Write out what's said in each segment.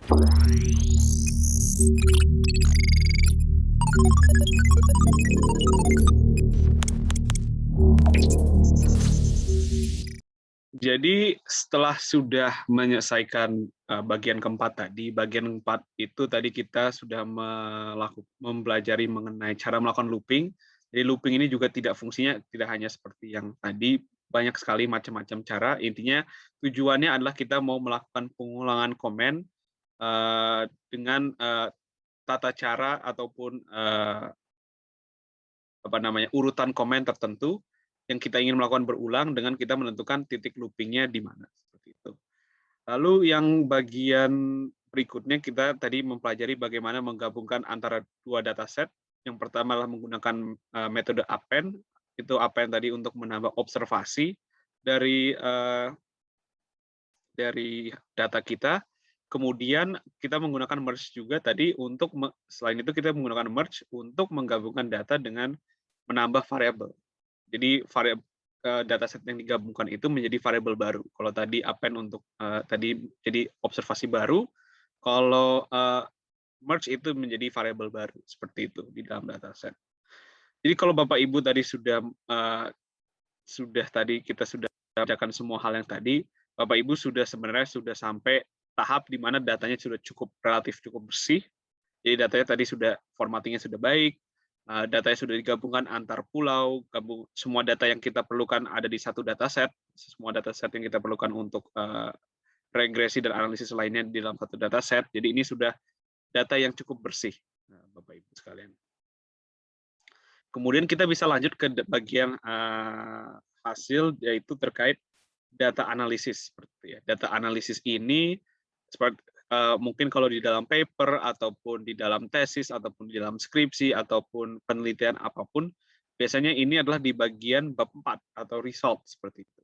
Jadi setelah sudah menyelesaikan bagian keempat tadi, bagian keempat itu tadi kita sudah mempelajari mengenai cara melakukan looping. Jadi looping ini juga fungsinya tidak hanya seperti yang tadi, banyak sekali macam-macam cara. Intinya tujuannya adalah kita mau melakukan pengulangan komen dengan tata cara ataupun urutan komen tertentu yang kita ingin melakukan berulang dengan kita menentukan titik loopingnya di mana, seperti itu. Lalu yang bagian berikutnya kita tadi mempelajari bagaimana menggabungkan antara dua dataset. Yang pertama adalah menggunakan metode append. Itu append tadi untuk menambah observasi dari data kita. Kemudian kita menggunakan merge juga tadi untuk selain itu kita menggunakan merge untuk menggabungkan data dengan menambah variabel. Jadi dataset yang digabungkan itu menjadi variabel baru. Kalau tadi append untuk tadi jadi observasi baru, kalau merge itu menjadi variabel baru seperti itu di dalam dataset. Jadi kalau Bapak Ibu tadi kita sudah bacakan semua hal yang tadi, Bapak Ibu sebenarnya sudah sampai tahap di mana datanya sudah relatif cukup bersih. Jadi datanya tadi formattingnya sudah baik, datanya sudah digabungkan antar pulau, semua data yang kita perlukan ada di satu dataset, semua dataset yang kita perlukan untuk regresi dan analisis lainnya di dalam satu dataset. Jadi ini sudah data yang cukup bersih, Bapak Ibu sekalian. Kemudian kita bisa lanjut ke bagian hasil, yaitu terkait data analisis. Data analisis ini mungkin kalau di dalam paper ataupun di dalam tesis ataupun di dalam skripsi ataupun penelitian apapun, biasanya ini adalah di bagian bab 4 atau result seperti itu.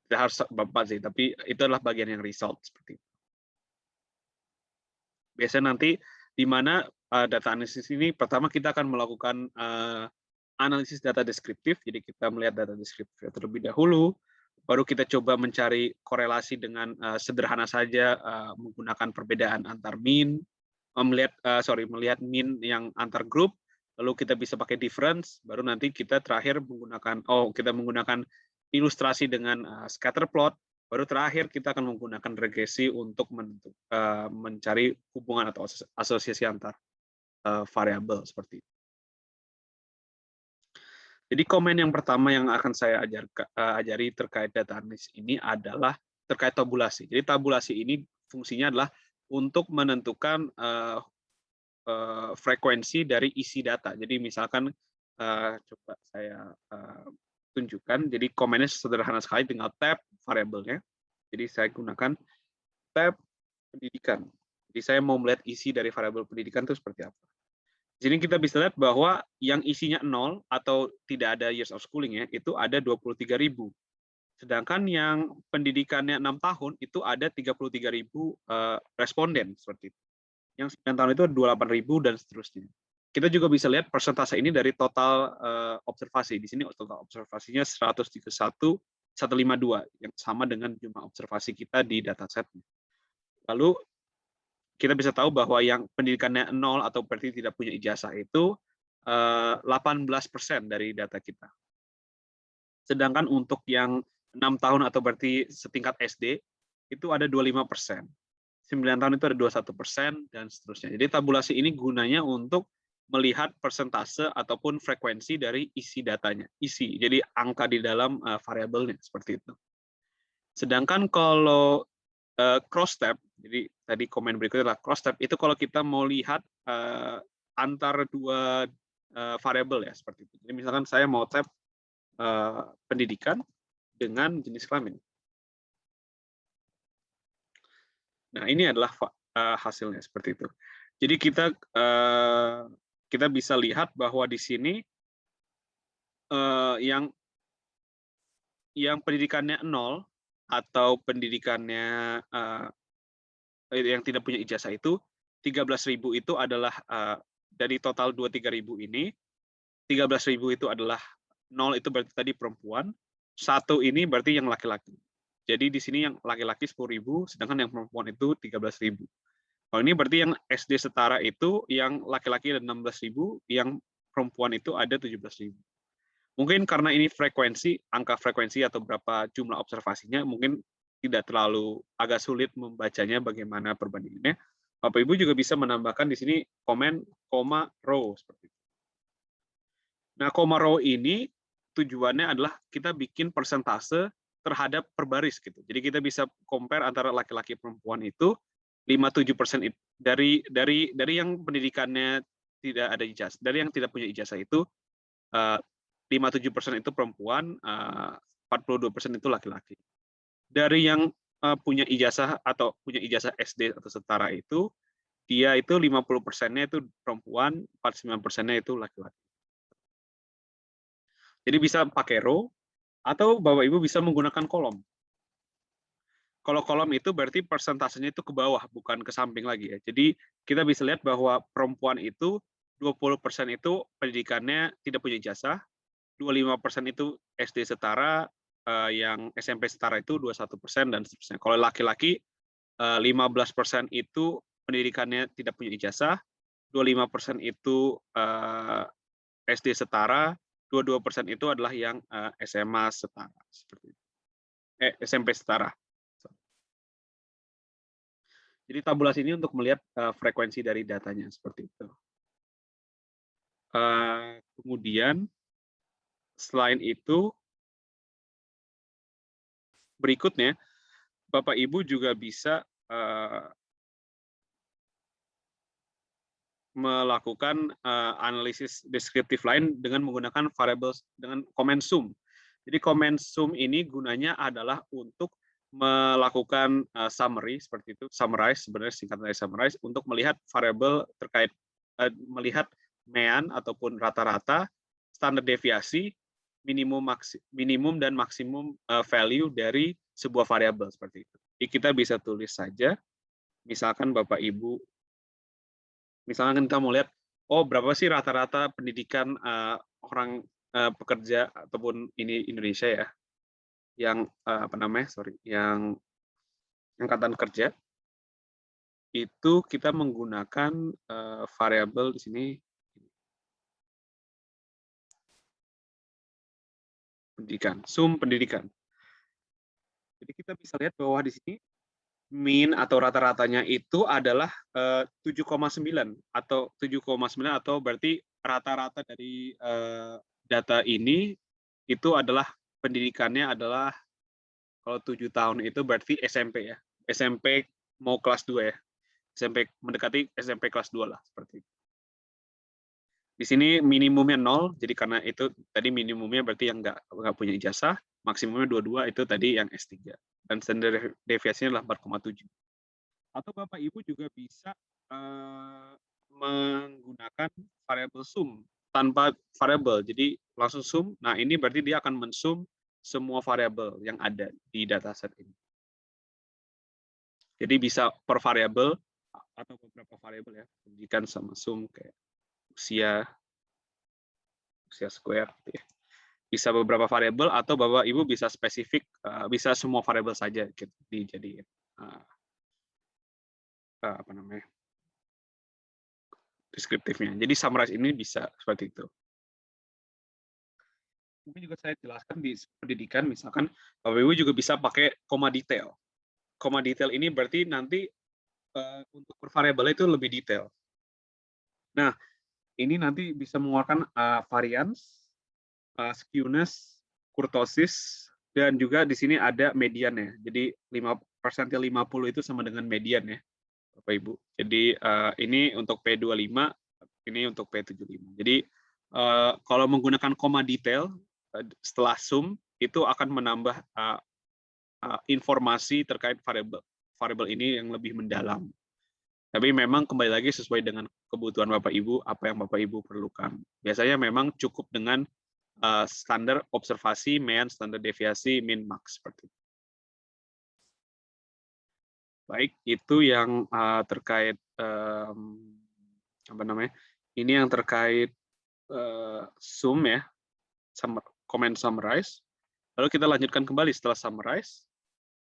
Tidak harus bab 4 sih, tapi itu adalah bagian yang result seperti itu. Biasanya nanti di mana data analisis ini pertama kita akan melakukan analisis data deskriptif, jadi kita melihat data deskriptif terlebih dahulu, baru kita coba mencari korelasi dengan sederhana saja menggunakan perbedaan antar mean, melihat mean yang antar grup, lalu kita bisa pakai difference, baru nanti kita terakhir menggunakan ilustrasi dengan scatter plot, baru terakhir kita akan menggunakan regresi untuk mencari hubungan atau asosiasi antar variabel seperti itu. Jadi komen yang pertama yang akan saya ajari terkait data analisis ini adalah terkait tabulasi. Jadi tabulasi ini fungsinya adalah untuk menentukan frekuensi dari isi data. Jadi misalkan coba saya tunjukkan. Jadi komennya sederhana sekali, tinggal tab variabelnya. Jadi saya gunakan tab pendidikan. Jadi saya mau melihat isi dari variabel pendidikan itu seperti apa. Jadi kita bisa lihat bahwa yang isinya 0 atau tidak ada years of schooling ya, itu ada 23.000. Sedangkan yang pendidikannya 6 tahun itu ada 33.000 responden seperti itu. Yang 9 tahun itu 28.000 dan seterusnya. Kita juga bisa lihat persentase ini dari total observasi. Di sini total observasinya 131.152 yang sama dengan jumlah observasi kita di datasetnya. Lalu kita bisa tahu bahwa yang pendidikannya 0 atau berarti tidak punya ijazah itu 18% dari data kita. Sedangkan untuk yang 6 tahun atau berarti setingkat SD itu ada 25%. 9 tahun itu ada 21% dan seterusnya. Jadi tabulasi ini gunanya untuk melihat persentase ataupun frekuensi dari isi datanya. Jadi angka di dalam variabelnya seperti itu. Sedangkan kalau cross tab, jadi tadi komen berikutnya adalah cross tab, itu kalau kita mau lihat antar dua variabel ya seperti itu. Jadi misalkan saya mau tab pendidikan dengan jenis kelamin. Nah ini adalah hasilnya seperti itu. Jadi kita bisa lihat bahwa di sini yang pendidikannya 0 atau pendidikannya yang tidak punya ijazah itu 13.000 itu adalah dari total 23.000 ini 13.000 itu adalah 0 itu berarti tadi perempuan, 1 ini berarti yang laki-laki. Jadi di sini yang laki-laki 10.000, sedangkan yang perempuan itu 13.000. Kalau ini berarti yang SD setara itu yang laki-laki ada 16.000, yang perempuan itu ada 17.000. Mungkin karena ini frekuensi, angka frekuensi atau berapa jumlah observasinya, mungkin tidak terlalu agak sulit membacanya bagaimana perbandingannya. Bapak Ibu juga bisa menambahkan di sini komen, koma, row seperti itu. Nah, koma row ini tujuannya adalah kita bikin persentase terhadap per baris gitu. Jadi kita bisa compare antara laki-laki perempuan itu 57% dari yang pendidikannya tidak ada ijazah, dari yang tidak punya ijazah itu 57% itu perempuan, 42% itu laki-laki. Dari yang punya ijazah atau punya ijazah SD atau setara itu, dia itu 50%-nya itu perempuan, 49%-nya itu laki-laki. Jadi bisa pakai row, atau Bapak Ibu bisa menggunakan kolom. Kalau kolom itu berarti persentasenya itu ke bawah, bukan ke samping lagi ya. Jadi kita bisa lihat bahwa perempuan itu 20% itu pendidikannya tidak punya ijazah, 25% itu SD setara, yang SMP setara itu 21%, dan seterusnya. Kalau laki-laki 15% itu pendidikannya tidak punya ijazah, 25% itu SD setara, 22% itu adalah yang SMA setara, seperti itu. SMP setara. Jadi tabulasi ini untuk melihat frekuensi dari datanya seperti itu. Kemudian selain itu, berikutnya Bapak Ibu juga bisa melakukan analisis deskriptif lain dengan menggunakan variables dengan comment sum. Jadi comment sum ini gunanya adalah untuk melakukan summary seperti itu, summarize sebenarnya singkatan dari summarize, untuk melihat variabel terkait melihat mean ataupun rata-rata, standar deviasi, minimum dan maksimum value dari sebuah variabel seperti itu. Jadi kita bisa tulis saja, misalkan Bapak Ibu, misalkan kita mau lihat, oh berapa sih rata-rata pendidikan orang pekerja ataupun ini Indonesia ya, yang yang angkatan kerja, itu kita menggunakan variabel di sini pendidikan, sum pendidikan. Jadi kita bisa lihat bahwa di sini mean atau rata-ratanya itu adalah 7,9 atau berarti rata-rata dari data ini itu adalah pendidikannya adalah, kalau 7 tahun itu berarti SMP ya. SMP mau kelas 2 ya. SMP mendekati SMP kelas 2 lah seperti itu. Di sini minimumnya 0, jadi karena itu tadi minimumnya berarti yang nggak punya ijazah, maksimumnya 22 itu tadi yang S3. Dan standar deviasinya adalah 4,7. Atau Bapak Ibu juga bisa menggunakan variabel sum tanpa variabel, jadi langsung sum. Nah ini berarti dia akan mensum semua variabel yang ada di dataset ini. Jadi bisa per variabel atau beberapa variabel ya, pendidikan sama sum kayak usia square, gitu ya. Bisa beberapa variabel atau Bapak Ibu bisa spesifik, bisa semua variabel saja gitu, dijadiin deskriptifnya. Jadi summarize ini bisa seperti itu. Mungkin juga saya jelaskan di pendidikan, misalkan Bapak Ibu juga bisa pakai koma detail. Koma detail ini berarti nanti untuk per variabel itu lebih detail. Nah, ini nanti bisa mengeluarkan variance, skewness, kurtosis, dan juga di sini ada median ya. Jadi 50 itu sama dengan median ya, Bapak Ibu. Jadi ini untuk P25, ini untuk P75. Jadi kalau menggunakan koma detail setelah sum itu akan menambah informasi terkait variabel ini yang lebih mendalam. Tapi memang kembali lagi sesuai dengan kebutuhan Bapak Ibu, apa yang Bapak Ibu perlukan. Biasanya memang cukup dengan standar observasi, mean, standar deviasi, min, max seperti itu. Baik, itu yang terkait ini yang terkait sum ya, comment summarize. Lalu kita lanjutkan kembali setelah summarize.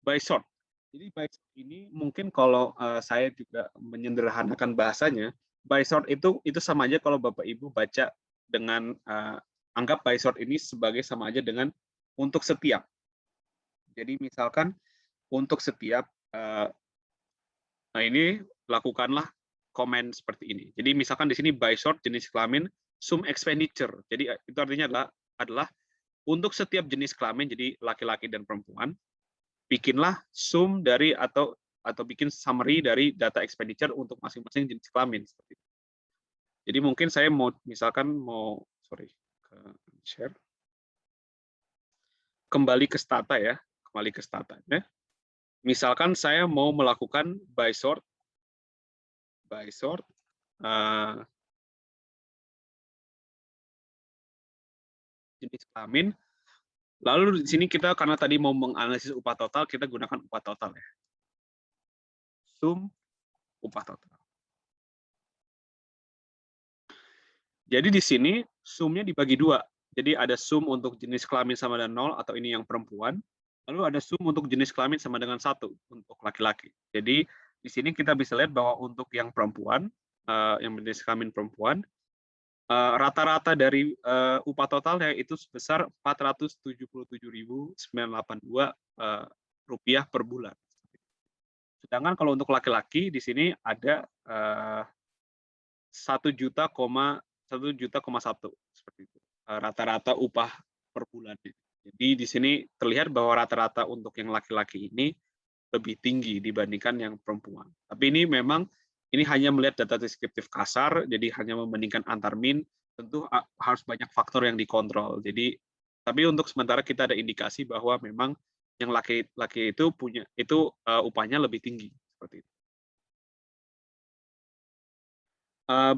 by sort. Jadi by sort ini mungkin kalau saya juga menyederhanakan bahasanya, by sort itu sama aja kalau Bapak Ibu baca dengan anggap by sort ini sebagai sama aja dengan untuk setiap. Jadi misalkan untuk setiap nah ini lakukanlah komen seperti ini. Jadi misalkan di sini by sort jenis kelamin sum expenditure. Jadi itu artinya adalah untuk setiap jenis kelamin, jadi laki-laki dan perempuan, bikinlah sum dari atau bikin summary dari data expenditure untuk masing-masing jenis kelamin. Seperti itu. Jadi mungkin saya mau misalkan share kembali ke stata ya, kembali ke stata. Ya. Misalkan saya mau melakukan by sort jenis kelamin. Lalu di sini kita karena tadi mau menganalisis upah total, kita gunakan upah total ya. Sum upah total. Jadi di sini sumnya dibagi dua. Jadi ada sum untuk jenis kelamin sama dengan 0 atau ini yang perempuan. Lalu ada sum untuk jenis kelamin sama dengan 1 untuk laki-laki. Jadi di sini kita bisa lihat bahwa untuk yang perempuan, yang jenis kelamin perempuan, rata-rata dari upah totalnya itu sebesar 477.982 rupiah per bulan. Sedangkan kalau untuk laki-laki di sini ada 1,1 juta seperti itu. Rata-rata upah per bulan. Jadi di sini terlihat bahwa rata-rata untuk yang laki-laki ini lebih tinggi dibandingkan yang perempuan. Tapi ini memang ini hanya melihat data deskriptif kasar, jadi hanya membandingkan antar min, tentu harus banyak faktor yang dikontrol. Jadi, tapi untuk sementara kita ada indikasi bahwa memang yang laki-laki itu upahnya lebih tinggi seperti itu.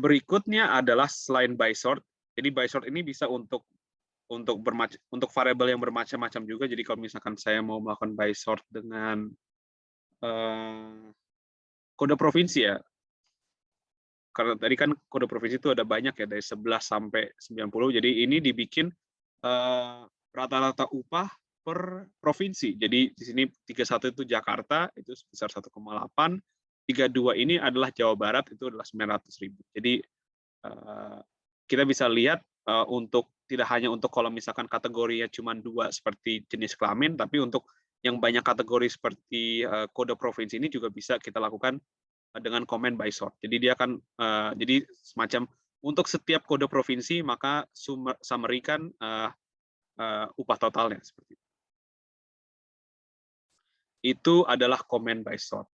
Berikutnya adalah selain by sort. Jadi by sort ini bisa untuk variabel yang bermacam-macam juga. Jadi kalau misalkan saya mau melakukan by sort dengan kode provinsi ya, karena tadi kan kode provinsi itu ada banyak ya, dari 11 sampai 90, jadi ini dibikin rata-rata upah per provinsi. Jadi di sini 31 itu Jakarta, itu sebesar 1,8, 32 ini adalah Jawa Barat, itu adalah 900.000. Jadi kita bisa lihat untuk tidak hanya untuk kalau misalkan kategorinya cuma 2 seperti jenis kelamin, tapi untuk yang banyak kategori seperti kode provinsi ini juga bisa kita lakukan dengan komen by sort. Jadi dia akan jadi semacam untuk setiap kode provinsi maka summary-kan upah totalnya seperti itu. Itu adalah komen by sort.